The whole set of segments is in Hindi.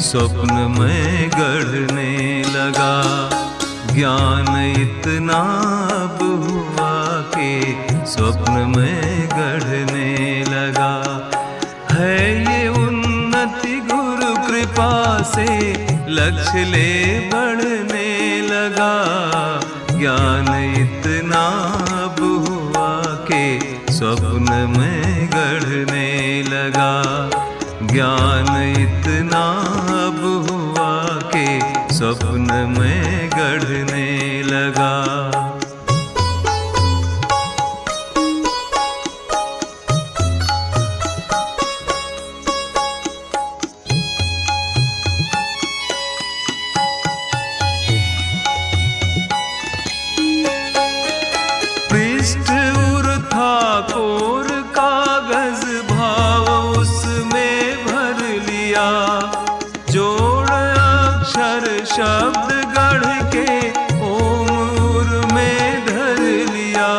स्वप्न में गढ़ने लगा। ज्ञान इतना अब हुआ कि स्वप्न में गढ़ने लगा। है ये उन्नति गुरु कृपा से लक्ष्य ले बढ़ने लगा। ज्ञान इतना अब हुआ कि स्वप्न में गढ़ने लगा। ज्ञान इतना अब हुआ कि स्वप्न में गढ़ने लगा। पृष्ठ उर्था कोर कागज भाव उसमें भर लिया। जोड़ अक्षर शब्द गढ़ के ओम उर में धर लिया।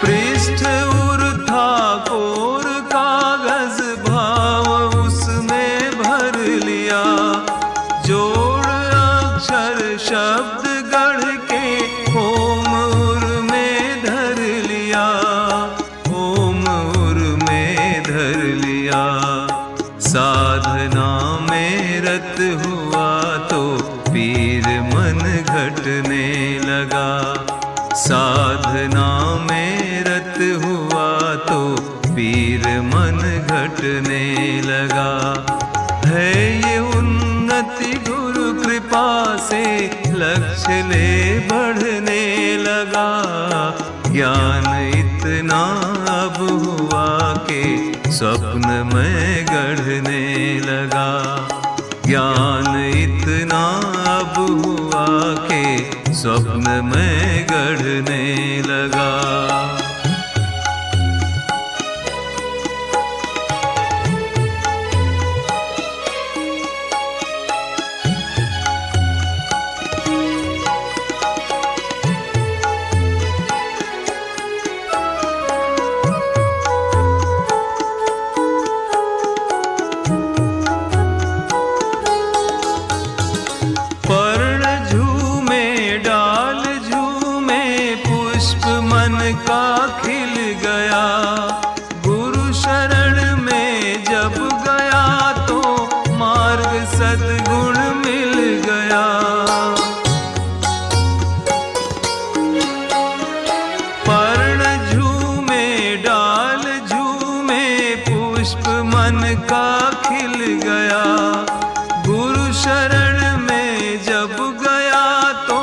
पृष्ठ उर्था कोर कागज भाव उसमें भर लिया। जोड़ अक्षर शब्द गढ़ के ओम उर में धर लिया। ओम उर में धर लिया। साधना में रत हुआ तो पीर मन घटने लगा। साधना में रत हुआ तो पीर मन घटने लगा। है ये उन्नति गुरु कृपा से लक्ष्य ले बढ़ने लगा। ज्ञान इतना अब हुआ कि स्वप्न में गढ़ने लगा। ज्ञान इतना अब हुआ कि स्वप्न में गढ़ने लगा। मन का खिल गया। गुरु शरण में जब गया तो मार्ग सद्गुण मिल गया। पर्ण झूमे डाल झूमे पुष्प मन का खिल गया। गुरु शरण में जब गया तो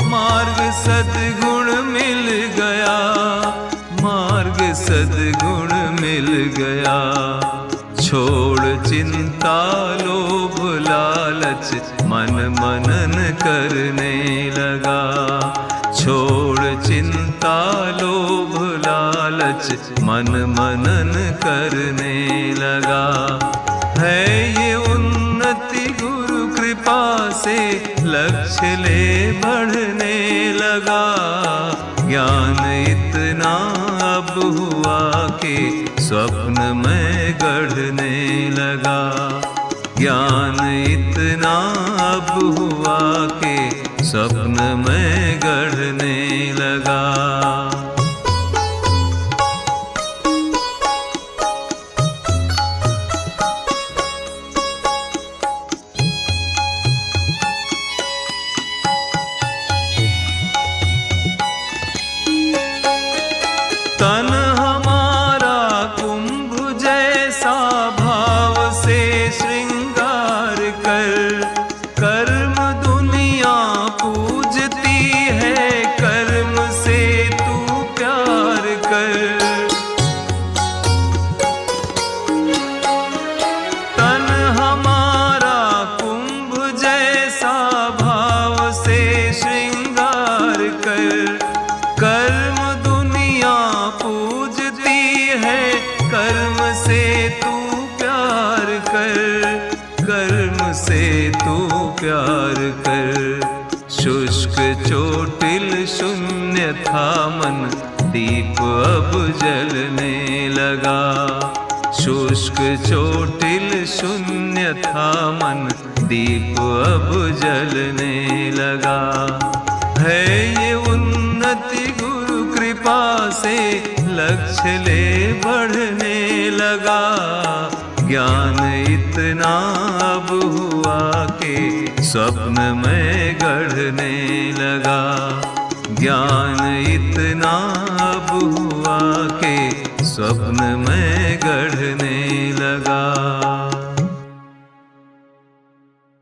मार्ग सद्गुण मिल गया। मार्ग सद्गुण मिल गया। छोड़ चिंता लोभ लालच मन मनन करने लगा। छोड़ चिंता लोभ लालच मन मनन करने लगा। है ये उन्नति गुरु कृपा से लक्ष्य ले बढ़ने लगा। ज्ञान इतना अब हुआ कि स्वप्न में गढ़ने लगा। ज्ञान इतना अब हुआ कि स्वप्न में गढ़ने लगा। तन हमारा कुंभ जैसा भाव से श्रृंगार कर। कर्म दुनिया पूजती है, कर्म से तू प्यार कर। तन हमारा कुंभ जैसा भाव से श्रृंगार कर। कर्म पूजती है, कर्म से तू प्यार कर। कर्म से तू प्यार कर। शुष्क चोटिल शून्य था मन, दीप अब जलने लगा। शुष्क चोटिल शून्य था मन, दीप अब जलने लगा। है ये उन्नति गुरु कृपा से, लक्ष्य ले बढ़ने लगा। ज्ञान इतना अब हुआ कि स्वप्न में गढ़ने लगा। ज्ञान इतना अब हुआ कि स्वप्न में गढ़ने लगा।